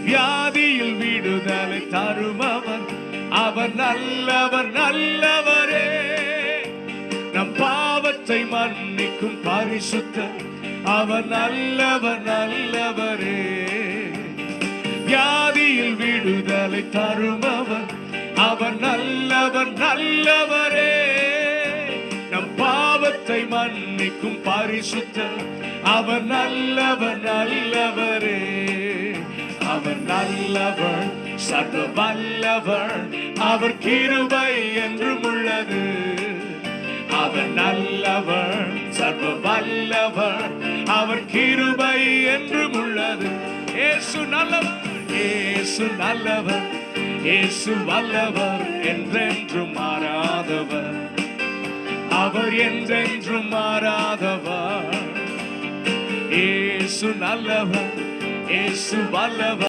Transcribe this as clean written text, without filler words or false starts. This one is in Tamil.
வியாதியில் விடுதலை தருபவர், அவர் நல்லவர் நல்லவரே. நம் பாவத்தை மன்னிக்கும் பரிசுத்தர், அவர் நல்லவர் நல்லவரே. வியாதியில் விடுதலை தருபவர், அவர் நல்லவர் நல்லவரே. நம் பாவத்தை மன்னிக்கும் பரிசுத்தர், அவர் நல்லவர் நல்லவரே. அவர் நல்லவர், சர்வ வல்லவர், அவர் கிருபை என்றும் உள்ளது. அவர் நல்லவர், சர்வ வல்லவர், அவர் கிருபை என்றும் உள்ளது. இயேசு நல்லவர், இயேசு நல்லவர், இயேசு வல்லவர், என்றென்றும் மாறாதவர், அவர் என்றென்றும் மாறாதவர். இயேசு நல்லவர், இயேசு வல்லவர்.